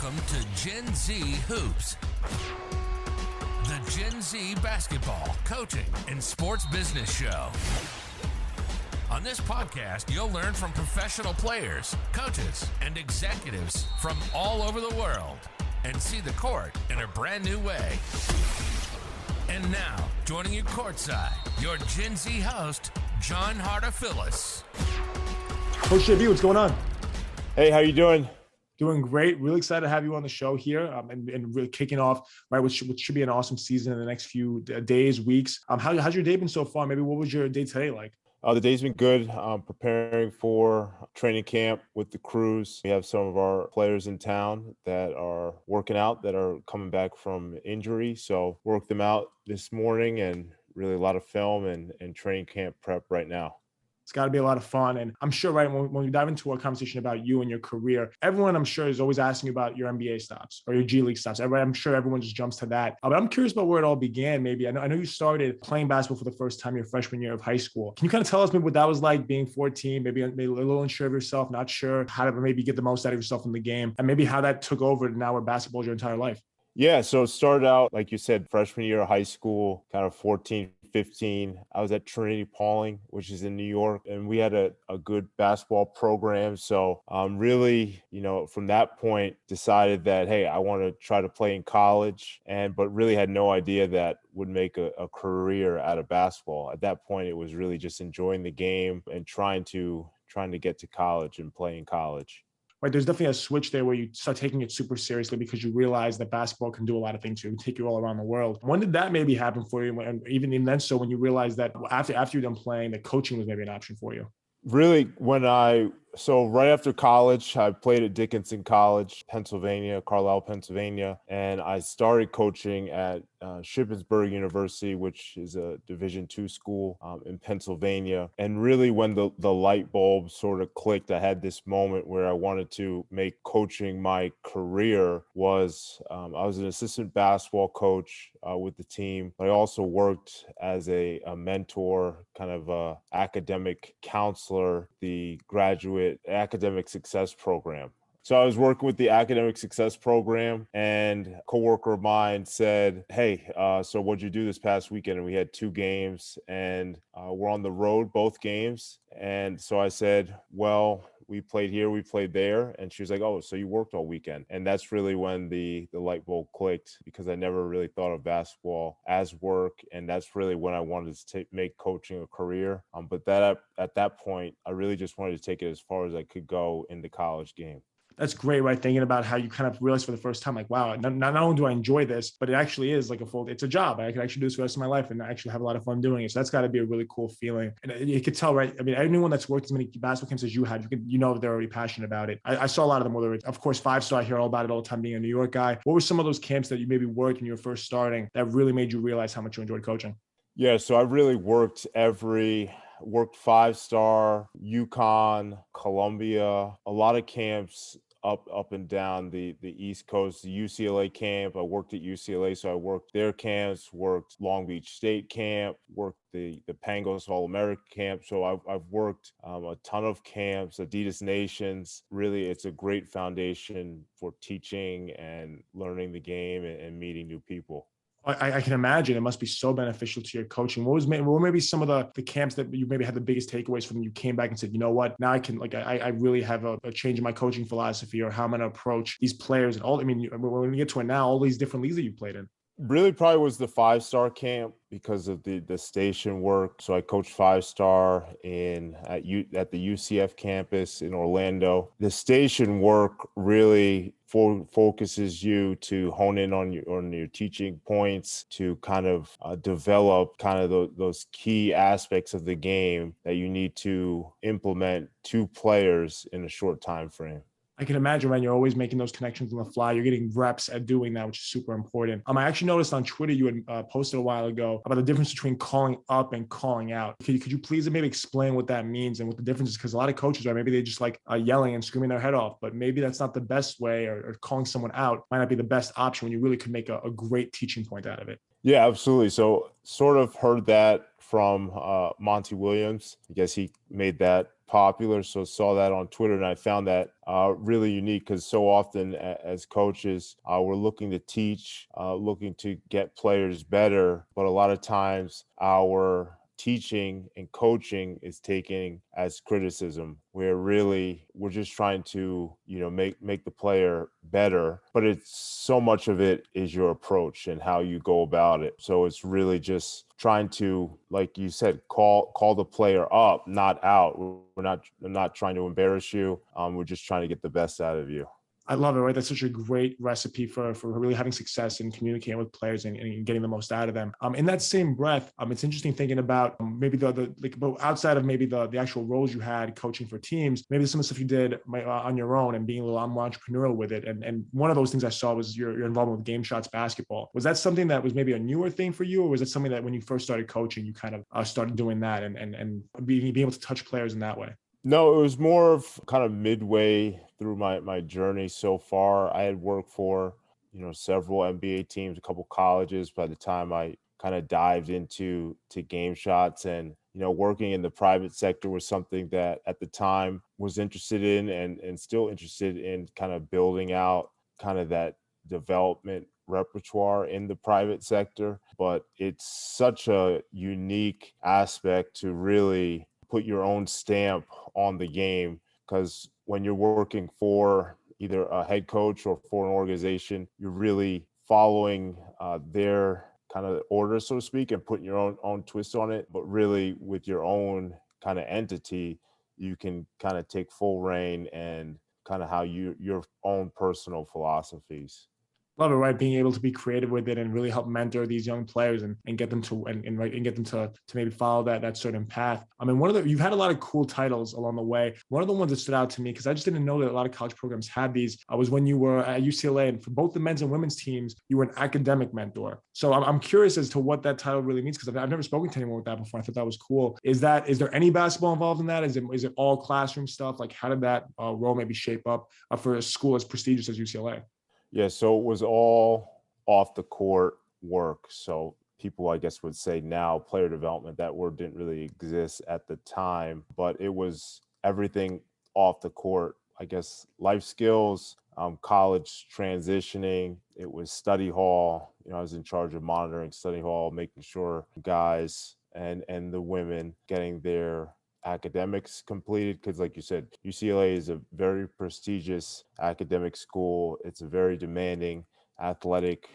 Welcome to Gen Z Hoops, the Gen Z basketball, coaching, and sports business show. On this podcast, you'll learn from professional players, coaches, and executives from all over the world and see the court in a brand new way. And now, joining you courtside, your Gen Z host, John Hartophilus. Coach JB, what's going on? Hey, how you doing? Doing great. Really excited to have you on the show here and really kicking off, right, which should be an awesome season in the next few days, weeks. How's your day been so far? Maybe what was your day today like? The day's been good. Preparing for training camp with the crews. We have some of our players in town that are working out, that are coming back from injury. So worked them out this morning, and really a lot of film and training camp prep right now. It's got to be a lot of fun. And I'm sure, right, when we dive into a conversation about you and your career, everyone, I'm sure, is always asking about your NBA stops or your G League stops. I'm sure everyone just jumps to that. But I'm curious about where it all began, maybe. I know you started playing basketball for the first time your freshman year of high school. Can you kind of tell us maybe what that was like, being 14, maybe a little unsure of yourself, not sure how to maybe get the most out of yourself in the game, and maybe how that took over to now where basketball is your entire life? Yeah, so it started out, like you said, freshman year of high school, kind of 14, 15. I was at Trinity Pauling, which is in New York, and we had a good basketball program. So really, from that point, decided that, hey, I want to try to play in college, but really had no idea that would make a career out of basketball. At that point, it was really just enjoying the game and trying to get to college and play in college. Right, there's definitely a switch there where you start taking it super seriously because you realize that basketball can do a lot of things. It can take you all around the world. When did that maybe happen for you? And even then, so when you realized that after you're done playing, that coaching was maybe an option for you? Really, so right after college, I played at Dickinson College, Pennsylvania, Carlisle, Pennsylvania, and I started coaching at Shippensburg University, which is a Division II school in Pennsylvania. And really, when the light bulb sort of clicked, I had this moment where I wanted to make coaching my career. I was an assistant basketball coach with the team. I also worked as a mentor, kind of a academic counselor, the graduate academic success program. So I was working with the academic success program, and a coworker of mine said, hey, so what'd you do this past weekend? And we had 2 games, and we're on the road, both games. And so I said, well, we played here, we played there. And she was like, oh, so you worked all weekend. And that's really when the light bulb clicked, because I never really thought of basketball as work. And that's really when I wanted to make coaching a career. But at that point, I really just wanted to take it as far as I could go in the college game. That's great, right? Thinking about how you kind of realize for the first time, like, wow, not only do I enjoy this, but it actually is like it's a job. I can actually do this for the rest of my life and actually have a lot of fun doing it. So that's got to be a really cool feeling. And you could tell, right? I mean, anyone that's worked as many basketball camps as you had, you know that they're already passionate about it. I saw a lot of them, whether it's, of course, 5-star. I hear all about it all the time being a New York guy. What were some of those camps that you maybe worked when you were first starting that really made you realize how much you enjoyed coaching? Yeah, so I really worked 5-star, UConn, Columbia, a lot of camps up and down the East Coast, the UCLA camp. I worked at UCLA, so I worked their camps, worked Long Beach State camp, worked the Pangos All-America camp. So I've worked a ton of camps, Adidas Nations. Really, it's a great foundation for teaching and learning the game and meeting new people. I can imagine it must be so beneficial to your coaching. What were maybe some of the camps that you maybe had the biggest takeaways from? You came back and said, you know what, now I can, I really have a change in my coaching philosophy, or how I'm going to approach these players and all. I mean, when we get to it now, all these different leagues that you played in. Really probably was the 5-star camp because of the station work. So I coached 5-star at the UCF campus in Orlando. The station work really focuses you to hone in on your teaching points, to kind of develop kind of those key aspects of the game that you need to implement to players in a short time frame. I can imagine, right? You're always making those connections on the fly. You're getting reps at doing that, which is super important. I actually noticed on Twitter you had posted a while ago about the difference between calling up and calling out. Could you please maybe explain what that means and what the difference is? Because a lot of coaches, right, maybe they just like yelling and screaming their head off, but maybe that's not the best way, or calling someone out might not be the best option when you really could make a great teaching point out of it. Yeah, absolutely. So sort of heard that from Monty Williams. I guess he made that popular. So saw that on Twitter, and I found that really unique because so often as coaches, we're looking to teach, looking to get players better, but a lot of times our teaching and coaching is taken as criticism, where really we're just trying to, make the player better, but it's so much of it is your approach and how you go about it. So it's really just trying to, like you said, call the player up, not out. We're not trying to embarrass you. We're just trying to get the best out of you. I love it, right? That's such a great recipe for really having success in communicating with players and getting the most out of them. In that same breath, it's interesting thinking about maybe but outside of maybe the actual roles you had coaching for teams, maybe some of the stuff you did on your own and being a little more entrepreneurial with it. And one of those things I saw was your involvement with Game Shots basketball. Was that something that was maybe a newer thing for you, or was it something that when you first started coaching, you kind of started doing that and being able to touch players in that way? No, it was more of kind of midway through my journey so far. I had worked for, several NBA teams, a couple colleges by the time I kind of dived into Game Shots, and, working in the private sector was something that at the time was interested in and still interested in kind of building out kind of that development repertoire in the private sector. But it's such a unique aspect to really put your own stamp on the game, because when you're working for either a head coach or for an organization, you're really following their kind of order, so to speak, and putting your own twist on it. But really, with your own kind of entity, you can kind of take full reign and kind of how your own personal philosophies. Love it, right? Being able to be creative with it and really help mentor these young players and get them to and get them to maybe follow that certain path. I mean, you've had a lot of cool titles along the way. One of the ones that stood out to me, because I just didn't know that a lot of college programs had these, was when you were at UCLA, and for both the men's and women's teams, you were an academic mentor. So I'm curious as to what that title really means, because I've never spoken to anyone with that before. I thought that was cool. Is there any basketball involved in that? Is it all classroom stuff? Like, how did that role maybe shape up for a school as prestigious as UCLA? Yeah, so it was all off the court work. So people, I guess, would say now player development. That word didn't really exist at the time, but it was everything off the court. I guess life skills, college transitioning. It was study hall. I was in charge of monitoring study hall, making sure guys and the women getting their academics completed, because like you said, UCLA is a very prestigious academic school. It's a very demanding athletic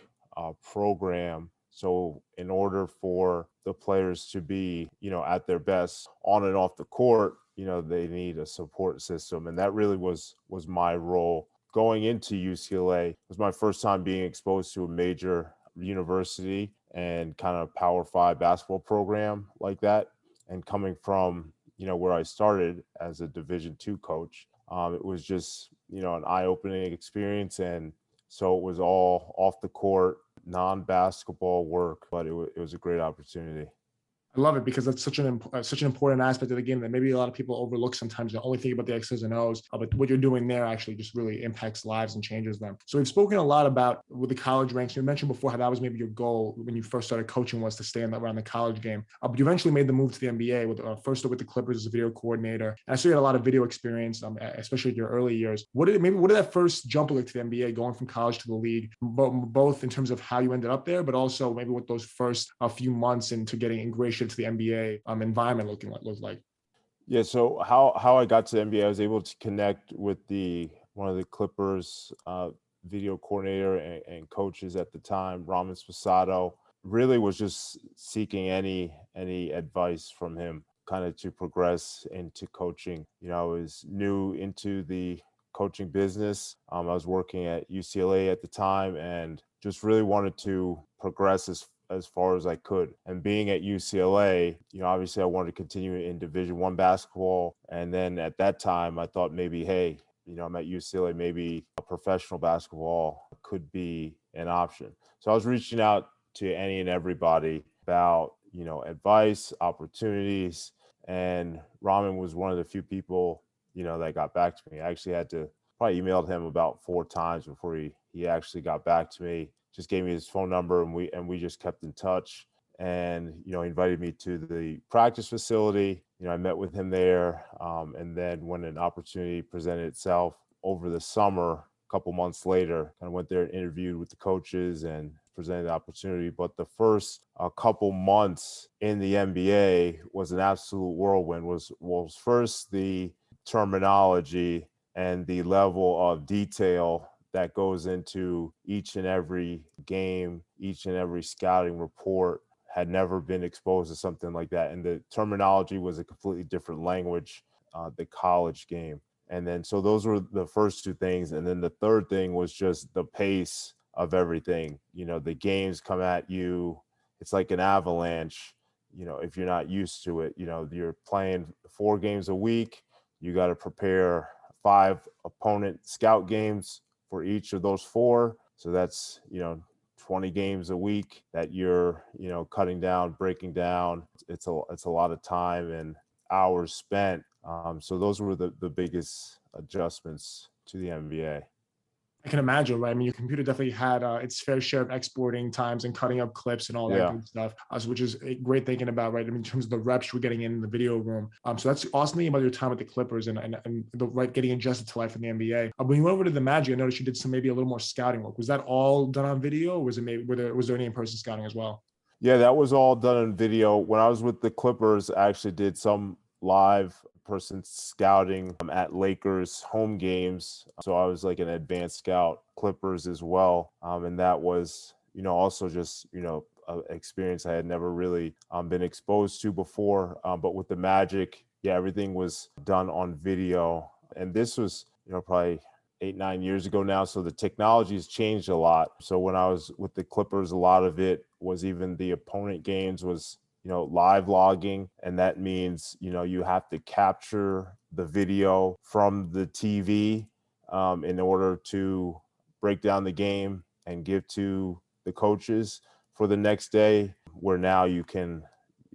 program. So in order for the players to be, at their best on and off the court, they need a support system. And that really was my role going into UCLA. It was my first time being exposed to a major university and kind of Power 5 basketball program like that. And coming from where I started as a Division II coach, it was just, an eye-opening experience. And so it was all off the court, non-basketball work, but it was a great opportunity. I love it because that's such an important aspect of the game that maybe a lot of people overlook sometimes. They only think about the X's and O's, but what you're doing there actually just really impacts lives and changes them. So we've spoken a lot about with the college ranks. You mentioned before how that was maybe your goal when you first started coaching, was to stay around the college game. But you eventually made the move to the NBA with first with the Clippers as a video coordinator. And I saw you had a lot of video experience, especially in your early years. What did that first jump look to the NBA, going from college to the league, both in terms of how you ended up there, but also maybe what those first few months into getting ingratiated to the NBA environment looked like? Yeah, so how I got to the NBA, I was able to connect with one of the Clippers video coordinator and coaches at the time, Ramen Spasato. Really was just seeking any advice from him, kind of to progress into coaching. I was new into the coaching business. I was working at UCLA at the time and just really wanted to progress as far as I could. And being at UCLA, obviously I wanted to continue in Division I basketball. And then at that time, I thought maybe, hey, I'm at UCLA, maybe a professional basketball could be an option. So I was reaching out to any and everybody about, advice, opportunities. And Ramen was one of the few people, that got back to me. I actually had to probably emailed him about 4 times before he actually got back to me. Just gave me his phone number and we just kept in touch. and, he invited me to the practice facility. I met with him there. And then when an opportunity presented itself over the summer, a couple months later, kind of went there and interviewed with the coaches and presented the opportunity. But the first couple months in the NBA was an absolute whirlwind. Was first the terminology and the level of detail that goes into each and every game, each and every scouting report. Had never been exposed to something like that. And the terminology was a completely different language, the college game. And then, so those were the first two things. And then the third thing was just the pace of everything. The games come at you. It's like an avalanche, if you're not used to it. You're playing 4 games a week. You got to prepare 5 opponent scout games for each of those 4. So that's, 20 games a week that you're, cutting down, breaking down. It's a lot of time and hours spent. So those were the biggest adjustments to the NBA. I can imagine, right? I mean, your computer definitely had its fair share of exporting times and cutting up clips and all that good stuff, which is great thinking about, right? I mean, in terms of the reps we're getting in the video room. So that's awesome thing about your time with the Clippers and the right getting adjusted to life in the NBA. When you went over to the Magic, I noticed you did some maybe a little more scouting work. Was that all done on video, or was it maybe was there any in-person scouting as well? Yeah, that was all done on video. When I was with the Clippers, I actually did some live person scouting at Lakers home games. So I was like an advanced scout Clippers as well. And that was, also just, an experience I had never really been exposed to before. But with the Magic, yeah, everything was done on video. And this was, probably 8-9 years ago now. So the technology has changed a lot. So when I was with the Clippers, a lot of it was even the opponent games was, live logging. And that means, you have to capture the video from the TV in order to break down the game and give to the coaches for the next day, where now you can,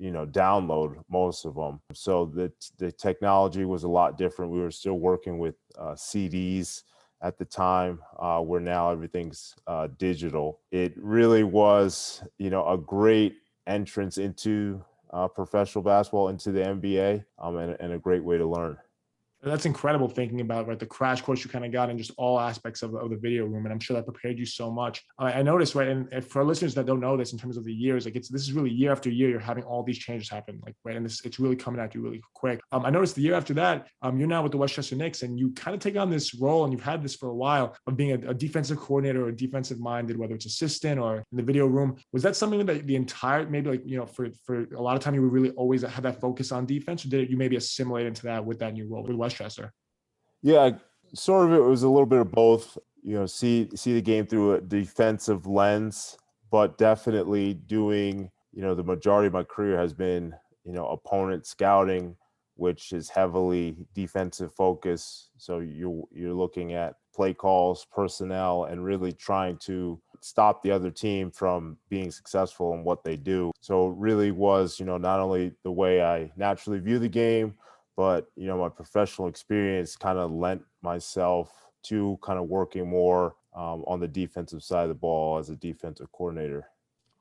download most of them. So the technology was a lot different. We were still working with CDs at the time, where now everything's digital. It really was, a great entrance into professional basketball, into the NBA, and a great way to learn. That's incredible thinking about, right, the crash course you kind of got in just all aspects of the video room. And I'm sure that prepared you so much. I noticed, right, and for listeners that don't know this in terms of the years, like this is really year after year, you're having all these changes happen, like, right, and it's really coming at you really quick. I noticed the year after that, you're now with the Westchester Knicks, and you kind of take on this role, and you've had this for a while, of being a defensive coordinator or defensive minded, whether it's assistant or in the video room. Was that something that the entire, maybe like, for a lot of time you were really always had that focus on defense, or did you maybe assimilate into that with that new role with Westchester? Yeah, sort of. It was a little bit of both. See the game through a defensive lens, but definitely doing. The majority of my career has been opponent scouting, which is heavily defensive focus. So you're looking at play calls, personnel, and really trying to stop the other team from being successful in what they do. So it really was, not only the way I naturally view the game, but, my professional experience kind of lent myself to kind of working more on the defensive side of the ball as a defensive coordinator.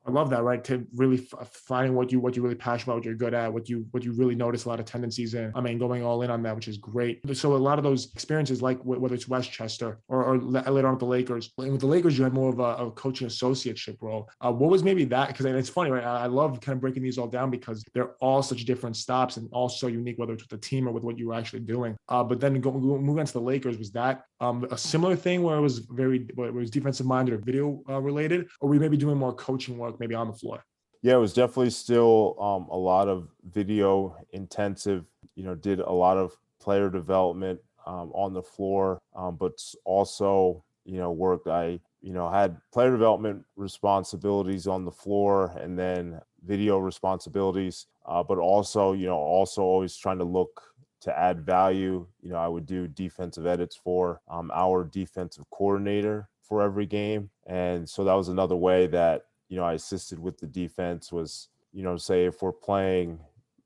I love that, right? To really finding what you're really passionate about, what you're good at, what you really notice a lot of tendencies in. I mean, going all in on that, which is great. So a lot of those experiences, like whether it's Westchester or later on with the Lakers, and with the Lakers, you had more of a coaching associateship role. What was maybe that? Because it's funny, right? I love kind of breaking these all down because they're all such different stops and all so unique, whether it's with the team or with what you were actually doing. But then moving on to the Lakers, was that a similar thing where it was defensive minded or video related, or were we maybe doing more coaching work maybe on the floor? Yeah, it was definitely still a lot of video intensive, did a lot of player development on the floor, but also, worked. I, had player development responsibilities on the floor and then video responsibilities, but also, also always trying to look to add value. I would do defensive edits for our defensive coordinator for every game. And so that was another way that, I assisted with the defense was, say if we're playing,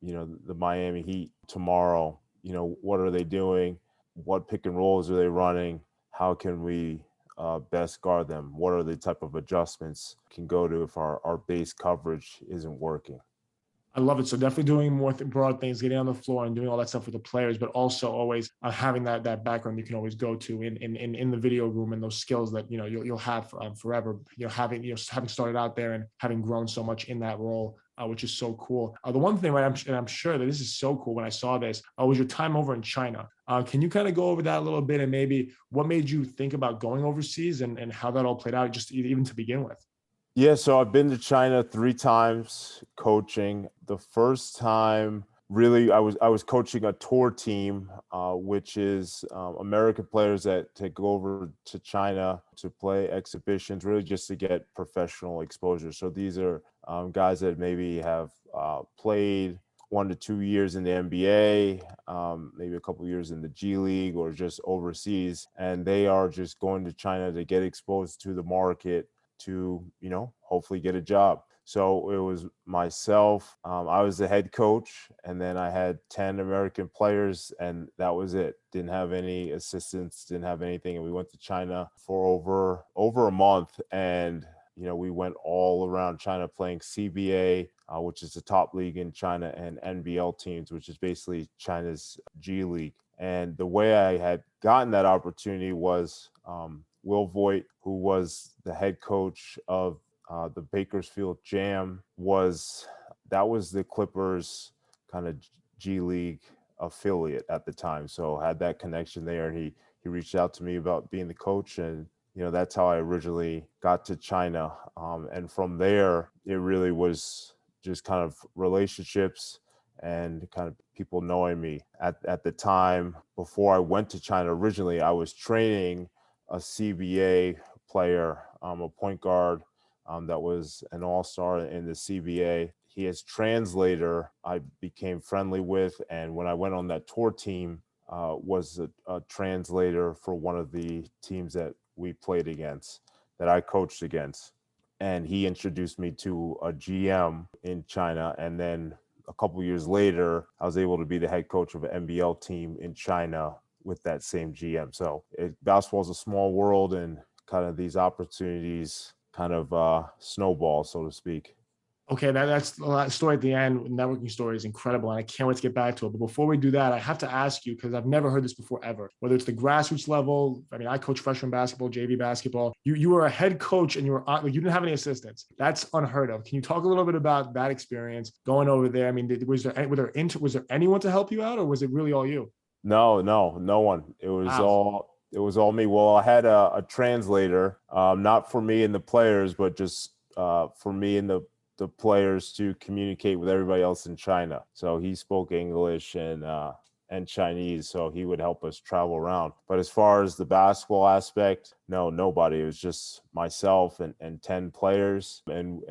the Miami Heat tomorrow, what are they doing? What pick and rolls are they running? How can we best guard them? What are the type of adjustments can go to if our base coverage isn't working? I love it. So definitely doing more broad things, getting on the floor and doing all that stuff with the players, but also always having that background you can always go to in the video room, and those skills that you'll have forever. Having started out there and having grown so much in that role, which is so cool. The one thing, right, I'm sure that this is so cool when I saw this, was your time over in China. Can you kind of go over that a little bit, and maybe what made you think about going overseas and how that all played out, just even to begin with? Yeah, so I've been to China 3 times coaching. The first time, really, I was coaching a tour team, which is American players that go over to China to play exhibitions, really just to get professional exposure. So these are guys that maybe have played 1 to 2 years in the NBA, maybe a couple of years in the G League or just overseas, and they are just going to China to get exposed to the market to, hopefully get a job. So it was myself. I was the head coach, and then I had 10 American players, and that was it. Didn't have any assistants, didn't have anything. And we went to China for over a month, and we went all around China playing CBA, which is the top league in China, and NBL teams, which is basically China's G League. And the way I had gotten that opportunity was Will Voigt, who was the head coach of the Bakersfield Jam, was the Clippers kind of G League affiliate at the time. So had that connection there, and he reached out to me about being the coach, and that's how I originally got to China. And from there, it really was just kind of relationships and kind of people knowing me. At the time, before I went to China originally, I was training a CBA player, a point guard that was an all-star in the CBA. His translator I became friendly with, and when I went on that tour team, was a translator for one of the teams that we played against, that I coached against. And he introduced me to a GM in China, and then a couple years later, I was able to be the head coach of an NBL team in China with that same GM. So basketball is a small world, and kind of these opportunities kind of snowball, so to speak. Okay, that's the story at the end. Networking story is incredible, and I can't wait to get back to it. But before we do that, I have to ask you, because I've never heard this before ever, whether it's the grassroots level. I mean, I coach freshman basketball, JV basketball. You were a head coach, and you didn't have any assistants. That's unheard of. Can you talk a little bit about that experience going over there? I mean, was there anyone to help you out, or was it really all you? No one. It was Wow. all me. Well, I had a translator, not for me and the players, but just for me and the players to communicate with everybody else in China. So he spoke English and Chinese, so he would help us travel around. But as far as the basketball aspect, no, nobody. It was just myself and 10 players, and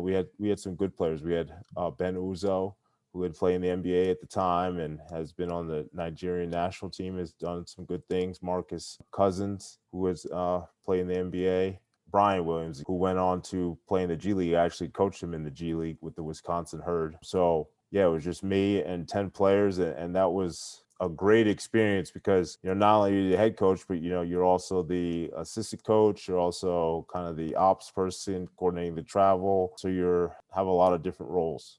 we had some good players. We had Ben Uzo, who had played in the NBA at the time and has been on the Nigerian national team, has done some good things. Marcus Cousins, who has played in the NBA. Brian Williams, who went on to play in the G League. I actually coached him in the G League with the Wisconsin Herd. So, yeah, it was just me and 10 players, and that was a great experience because, not only are you the head coach, but, you're also the assistant coach. You're also kind of the ops person, coordinating the travel. So have a lot of different roles.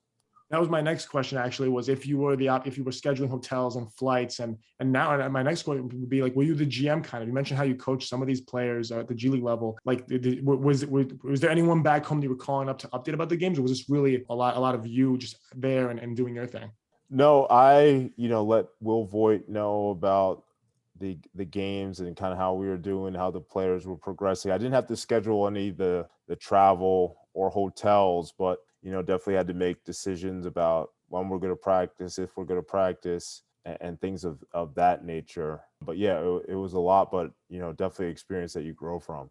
That was my next question, actually, was if you were scheduling hotels and flights, and now my next question would be like, were you the GM kind of? You mentioned how you coach some of these players at the G League level. Like, was there anyone back home that you were calling up to update about the games, or was this really a lot of you just there and doing your thing? No, I let Will Voigt know about the games and kind of how we were doing, how the players were progressing. I didn't have to schedule any of the travel or hotels, but definitely had to make decisions about when we're going to practice, if we're going to practice, and things of that nature. But yeah, it was a lot, but definitely experience that you grow from.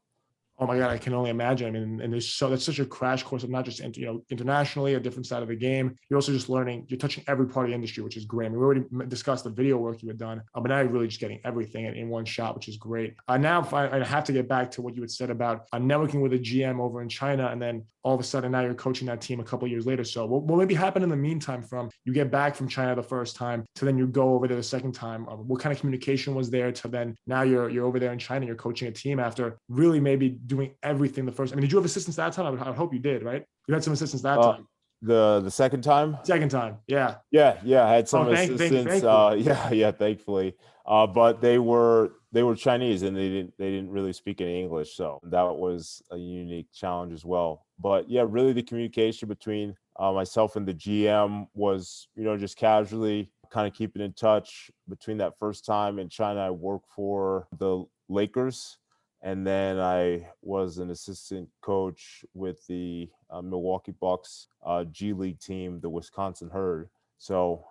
Oh my God, I can only imagine. I mean, and that's such a crash course of not just internationally, a different side of the game. You're also just learning. You're touching every part of the industry, which is great. I mean, we already discussed the video work you had done, but now you're really just getting everything in one shot, which is great. Now, if I have to get back to what you had said about networking with a GM over in China, and then all of a sudden now you're coaching that team a couple of years later. So what maybe happened in the meantime from you get back from China the first time to then you go over there the second time? What kind of communication was there to then now you're over there in China, you're coaching a team after really maybe doing everything the first. I mean, did you have assistants that time? I would hope you did, right? You had some assistants that time. The second time? Second time, yeah. Yeah, I had some assistants. Thankfully. Thankfully. But they were Chinese and they didn't really speak any English, so that was a unique challenge as well. But yeah, really the communication between myself and the GM was, just casually kind of keeping in touch. Between that first time in China, I worked for the Lakers. And then I was an assistant coach with the Milwaukee Bucks G League team, the Wisconsin Herd. So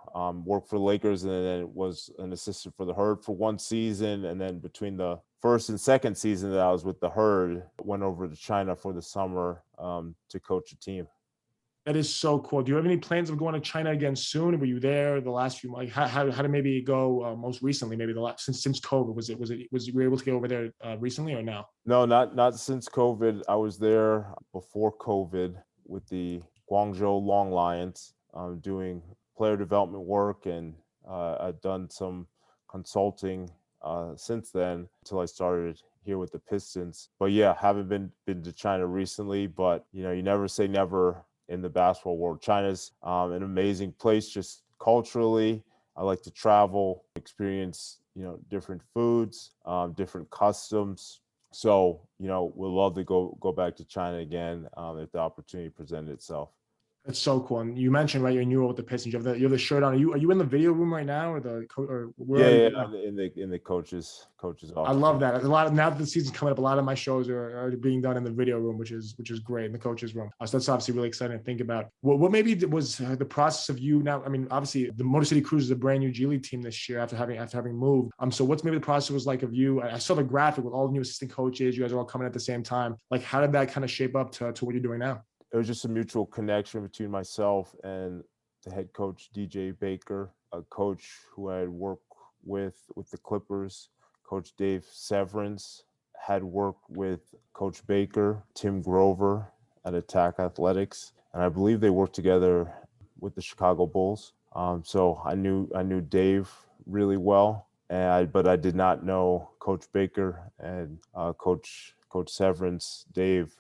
worked for the Lakers and then was an assistant for the Herd for one season. And then between the first and second season that I was with the Herd, went over to China for the summer to coach a team. That is so cool. Do you have any plans of going to China again soon? Were you there the last few months? How did maybe go most recently? Maybe the last since COVID. Was you were able to get over there recently or now? No, not since COVID. I was there before COVID with the Guangzhou Long Lions, doing player development work, and I've done some consulting since then until I started here with the Pistons. But yeah, haven't been to China recently. But you never say never in the basketball world. China's an amazing place just culturally. I like to travel, experience, different foods, different customs. So, we'd love to go back to China again if the opportunity presented itself. That's so cool. And you mentioned, right, you're new with the Pistons. You have the shirt on. Are you in the video room right now, or where? Yeah, in the coaches office. I love that. A lot of, now that the season's coming up, a lot of my shows are being done in the video room, which is great, in the coaches room. So that's obviously really exciting to think about. What maybe was the process of you now? I mean, obviously the Motor City Cruise is a brand new G League team this year after having moved. So what's maybe the process was like of you? I saw the graphic with all the new assistant coaches. You guys are all coming at the same time. Like, how did that kind of shape up to what you're doing now? It was just a mutual connection between myself and the head coach, DJ Baker, a coach who I had worked with the Clippers. Coach Dave Severance had worked with Coach Baker, Tim Grover at Attack Athletics, and I believe they worked together with the Chicago Bulls. So I knew Dave really well, but I did not know Coach Baker, and Coach Severance, Dave,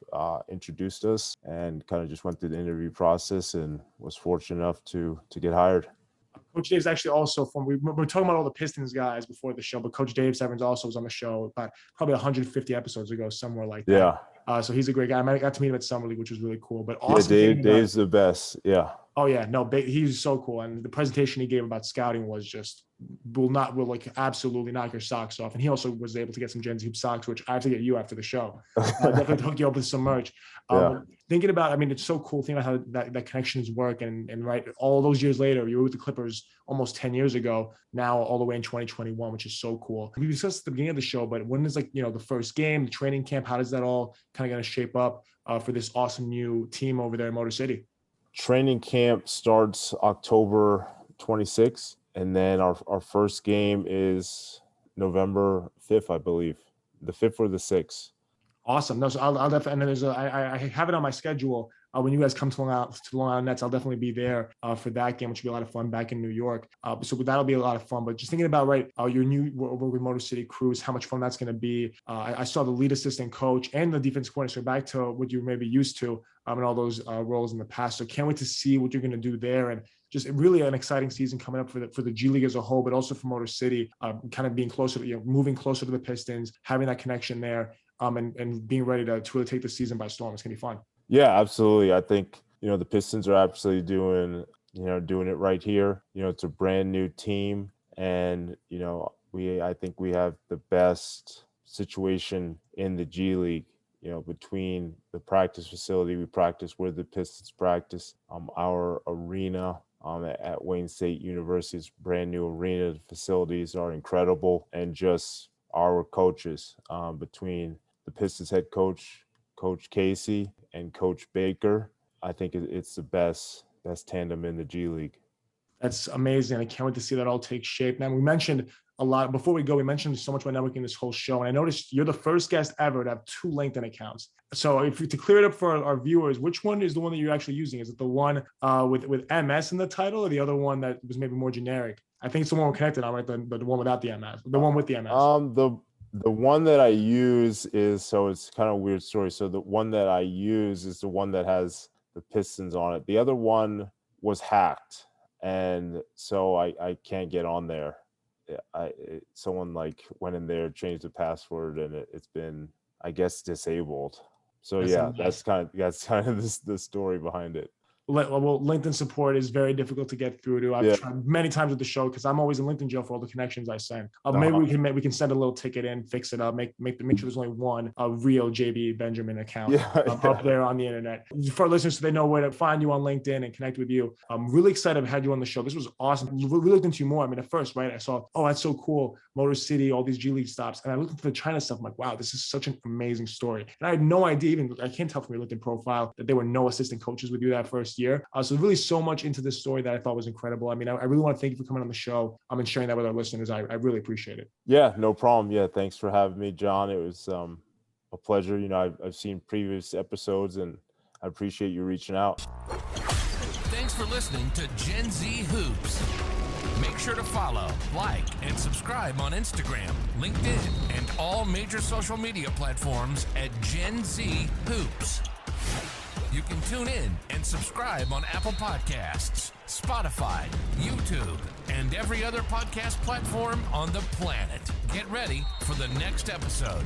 introduced us and kind of just went through the interview process and was fortunate enough to get hired. Coach Dave's actually also we're talking about all the Pistons guys before the show, but Coach Dave Severance also was on the show about probably 150 episodes ago, somewhere like that. Yeah. So he's a great guy. I got to meet him at Summer League, which was really cool. But awesome. Yeah, Dave's the best. Yeah. Oh yeah, no, he's so cool, and the presentation he gave about scouting was just will like absolutely knock your socks off. And he also was able to get some Gen Z Hoop socks, which I have to get you after the show. Definitely hook you up with some merch. Thinking about, I mean, it's so cool thinking about how that connections work, and right, all those years later, you were with the Clippers almost 10 years ago. Now all the way in 2021, which is so cool. We discussed at the beginning of the show, but when is the first game, the training camp? How does that all kind of going to shape up for this awesome new team over there in Motor City? Training camp starts October 26th, and then our first game is November 5th, I believe, the 5th or the 6th. Awesome. No, so I'll definitely, and then I have it on my schedule. When you guys come to Long Island Nets, I'll definitely be there for that game, which will be a lot of fun back in New York. So that'll be a lot of fun. But just thinking about, right, your new Motor City Cruise, how much fun that's going to be. I saw the lead assistant coach and the defense coordinator, so back to what you may be used to in all those roles in the past. So can't wait to see what you're going to do there. And just really an exciting season coming up for the G League as a whole, but also for Motor City, kind of being closer to, moving closer to the Pistons, having that connection there, and being ready to really take the season by storm. It's going to be fun. Yeah, absolutely. I think, the Pistons are absolutely doing it right here. It's a brand new team, and, I think we have the best situation in the G League, between the practice facility we practice, where the Pistons practice, our arena at Wayne State University's brand new arena. The facilities are incredible, and just our coaches, between the Pistons head coach, Coach Casey, and Coach Baker. I think it's the best tandem in the G League. That's amazing. I can't wait to see that all take shape. Now, we mentioned a lot before we go. We mentioned so much about networking this whole show, and I noticed you're the first guest ever to have 2 LinkedIn accounts. So, to clear it up for our viewers, which one is the one that you're actually using? Is it the one with MS in the title, or the other one that was maybe more generic? I think it's the one we're connected on, right? The one without the MS, the one with the MS. The one that I use is, so it's kind of a weird story. So the one that I use is the one that has the Pistons on it. The other one was hacked, and so I can't get on there. Someone like went in there, changed the password, and it's been, I guess, disabled. So that's kind of the story behind it. Well, LinkedIn support is very difficult to get through to. I've tried many times with the show because I'm always in LinkedIn jail for all the connections I send. Maybe we can send a little ticket in, fix it up, make sure there's only one real JB Benjamin account up there on the internet. For our listeners, so they know where to find you on LinkedIn and connect with you. I'm really excited to have you on the show. This was awesome. We looked into you more. I mean, at first, right, I saw, that's so cool, Motor City, all these G League stops, and I looked into the China stuff. I'm like, wow, this is such an amazing story. And I had no idea, I can't tell from your LinkedIn profile, that there were no assistant coaches with you that first year. So really so much into this story that I thought was incredible. I mean, I really want to thank you for coming on the show and sharing that with our listeners. I really appreciate it. Yeah, no problem. Yeah, thanks for having me, John. It was a pleasure. You know, I've seen previous episodes, and I appreciate you reaching out. Thanks for listening to Gen Z Hoops. Make sure to follow, like, and subscribe on Instagram, LinkedIn, and all major social media platforms at Gen Z Hoops. You can tune in and subscribe on Apple Podcasts, Spotify, YouTube, and every other podcast platform on the planet. Get ready for the next episode.